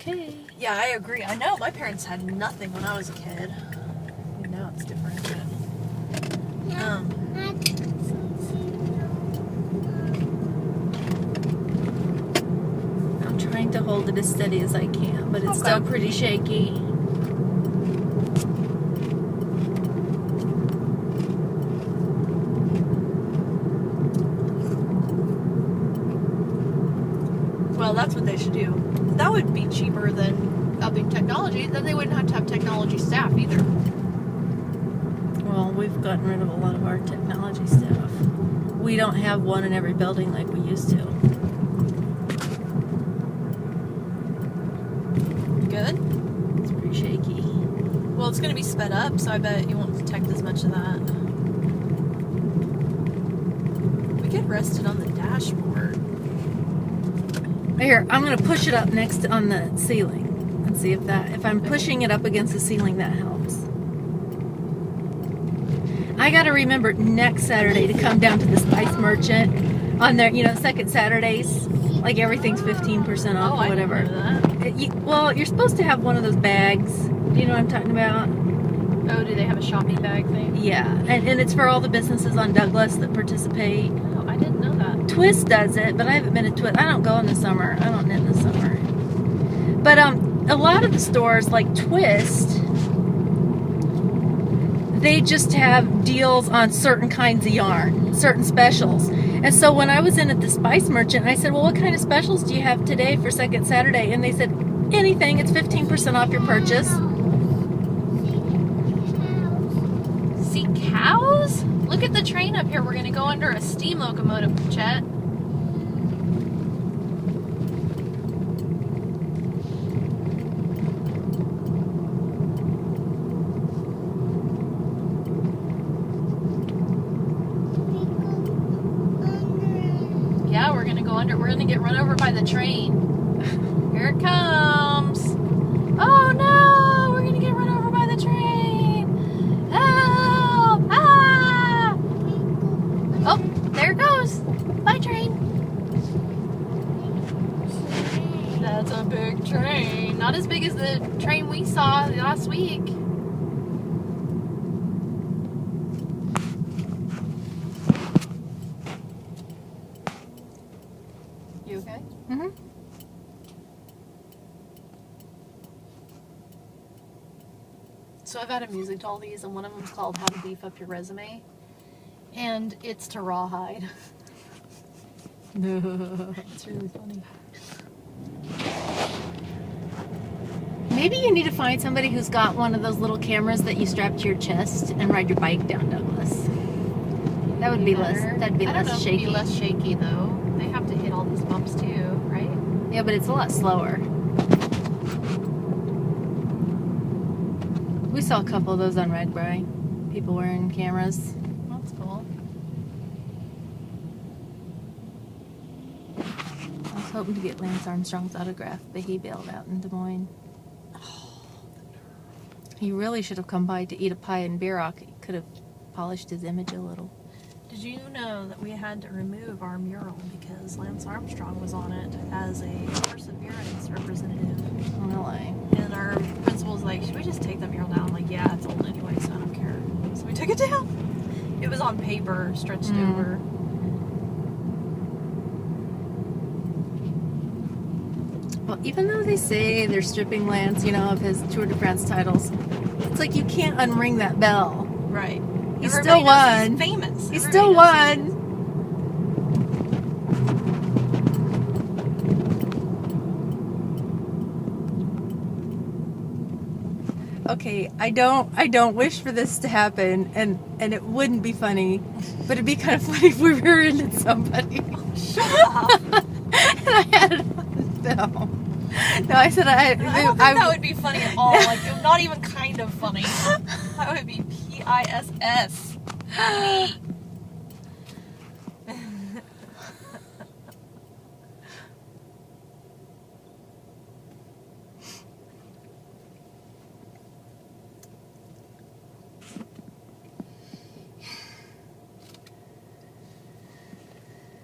okay. Yeah, I agree. I know my parents had nothing when I was a kid. I mean, now it's different. But, I'm trying to hold it as steady as I can, but it's still pretty shaky. well, that's what they should do. That would be cheaper than upping technology. Then they wouldn't have to have technology staff either. Well, we've gotten rid of a lot of our technology staff. We don't have one in every building like we used to. Good? It's pretty shaky. Well, it's going to be sped up, so I bet you won't detect as much of that. We could rest it on the dashboard. Here, I'm going to push it up next on the ceiling and see if I'm pushing it up against the ceiling, that helps. I got to remember next Saturday to come down to the Spice Merchant on their, second Saturdays. Like everything's 15% off or whatever. I didn't know that. Well, you're supposed to have one of those bags. Do you know what I'm talking about? Oh, do they have a shopping bag thing? Yeah, and it's for all the businesses on Douglas that participate. Oh, I didn't know that. Twist does it, but I haven't been to Twist. I don't go in the summer. I don't knit in the summer. But a lot of the stores like Twist, they just have deals on certain kinds of yarn, certain specials. And so when I was in at the Spice Merchant, I said, well, what kind of specials do you have today for second Saturday? And they said, anything. It's 15% off your purchase. See cows? Look at the train up here. We're going to go under a steam locomotive, Chet. Yeah, we're going to go under. We're going to get run over by the train. Here it comes. Oh no, we're going to get run over by the train. Help! Ah! Oh, there it goes. Bye, train. That's a big train. Not as big as the train we saw last week. You okay? Mm-hmm. So I've added music to all these, and one of them's called How to Beef Up Your Resume. And it's to Rawhide. It's really funny. Maybe you need to find somebody who's got one of those little cameras that you strap to your chest and ride your bike down Douglas. That would be less. That'd be less shaky. It'd be less shaky though. They have to hit all these bumps too, right? Yeah, but it's a lot slower. We saw a couple of those on Redbrae. People wearing cameras. That's cool. I was hoping to get Lance Armstrong's autograph, but he bailed out in Des Moines. He really should have come by to eat a pie in Bierock. He could have polished his image a little. Did you know that we had to remove our mural because Lance Armstrong was on it as a Perseverance representative? Really? And our principal was like, should we just take that mural down? I'm like, yeah, it's old anyway, so I don't care. So we took it down. It was on paper, stretched over. Well, even though they say they're stripping Lance, of his Tour de France titles, it's like you can't unring that bell. Right. He Everybody still knows won. He's famous. He Everybody still knows won. Okay, I don't wish for this to happen, and it wouldn't be funny, but it'd be kind of funny if we rear-ended at somebody. Shut up. And I had it on film. No, I said I don't think that would be funny at all. Like, not even kind of funny. That would be PISS.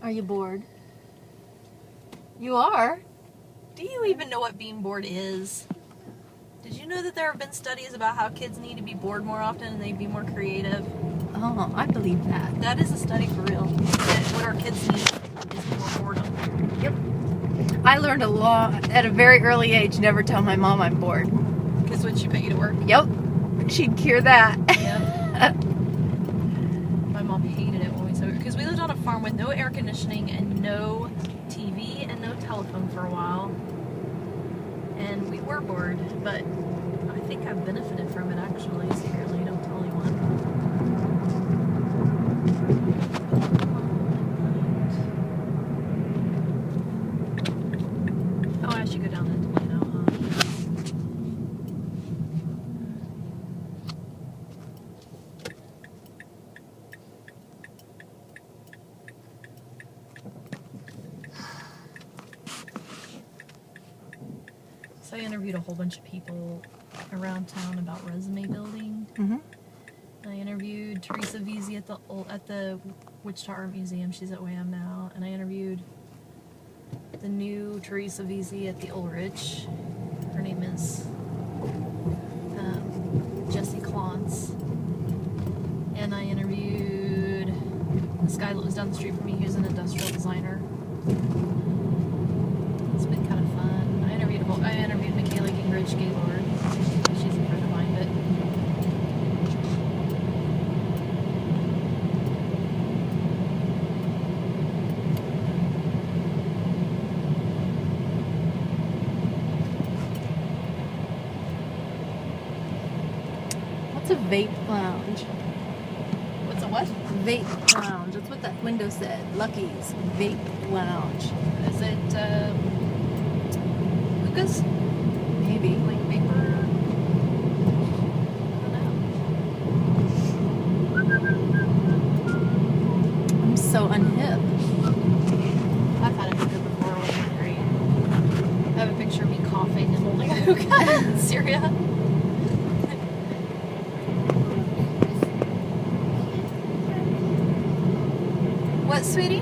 Are you bored? You are? Do you even know what being bored is? Did you know that there have been studies about how kids need to be bored more often and they be more creative? Oh, I believe that. That is a study for real. That what our kids need is more boredom. Yep. I learned a lot at a very early age. Never tell my mom I'm bored. Because when she put you to work. Yep. She'd hear that. Yep. My mom hated it when we said, because we lived on a farm with no air conditioning and no TV and no telephone for a while. And we were bored, but I think I've benefited from it actually, secretly. Don't tell anyone. Oh, I should go down to Toledo, huh? So I interviewed a whole bunch of people around town about resume building. Mm-hmm. I interviewed Teresa Vesey at the Wichita Art Museum. She's at WAM now. And I interviewed the new Teresa Vesey at the Ulrich. Her name is Jessie Klontz. And I interviewed this guy that was down the street from me. He was an industrial designer. It's been kind of fun. I interviewed Michaela Gingrich Gaylord. She's a friend of mine, but What's a vape lounge? what's a what? Vape lounge. That's what that window said. Lucky's Vape Lounge. Is it Lucas? Maybe. Like vapor? I don't know. I'm so unhip. I've had a hookah before. It wasn't great. I have a picture of me coughing and holding a hookah in Syria. What, sweetie?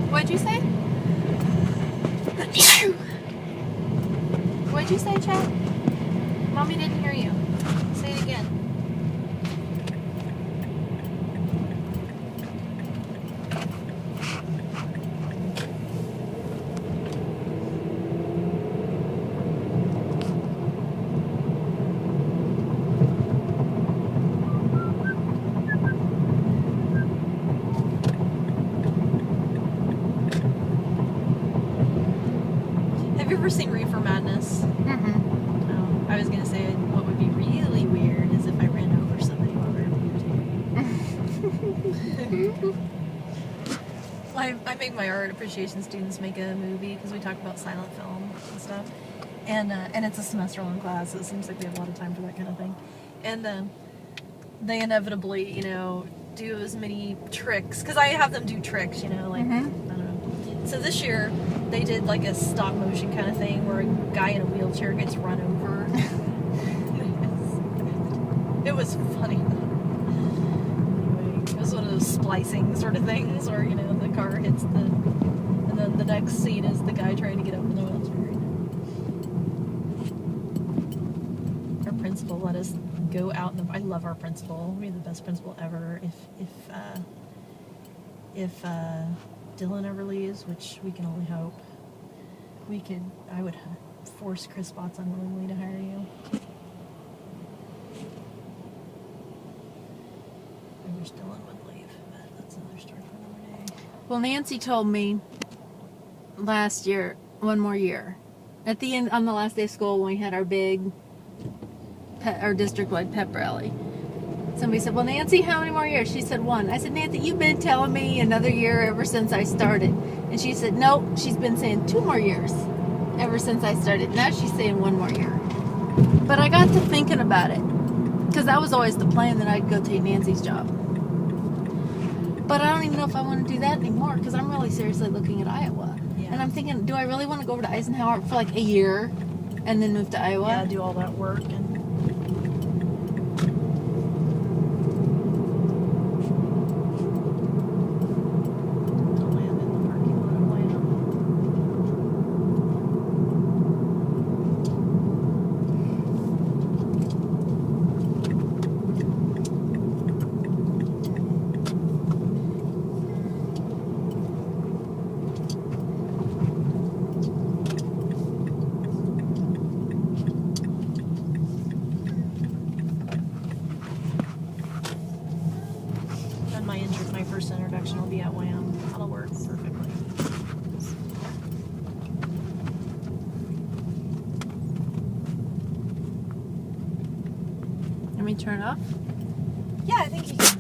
What'd you say? What'd you say, Chad? Mommy didn't hear you. Say it again. Have you ever seen Reefer Madness? Mm-hmm. No. I was gonna say what would be really weird is if I ran over somebody while we were videotaping. I make my art appreciation students make a movie because we talk about silent film and stuff, and it's a semester-long class. So it seems like we have a lot of time for that kind of thing, and they inevitably, do as many tricks because I have them do tricks, like Mhm. I don't know. So this year they did like a stop motion kind of thing where a guy in a wheelchair gets run over. It was funny. Anyway, it was one of those splicing sort of things where, the car hits and then the next scene is the guy trying to get up in the wheelchair. Our principal let us go out I love our principal. We have the best principal ever. If Dylan ever leaves, which we can only hope, I would force Chris Spots unwillingly to hire you. I wish Dylan would leave, but that's another story for another day. Well, Nancy told me last year, one more year, at the end, on the last day of school when we had our big, our district-wide pep rally. Somebody said, well, Nancy, how many more years? She said, 1. I said, Nancy, you've been telling me another year ever since I started. And she said, no, she's been saying 2 more years ever since I started. Now she's saying 1 more year. But I got to thinking about it. Because that was always the plan, that I'd go take Nancy's job. But I don't even know if I want to do that anymore, because I'm really seriously looking at Iowa. Yeah. And I'm thinking, do I really want to go over to Eisenhower for like a year and then move to Iowa? Yeah, do all that work and land in the parking lot of Lamb. action will be at Wham. That'll work perfectly. Let me turn it off. Yeah, I think you can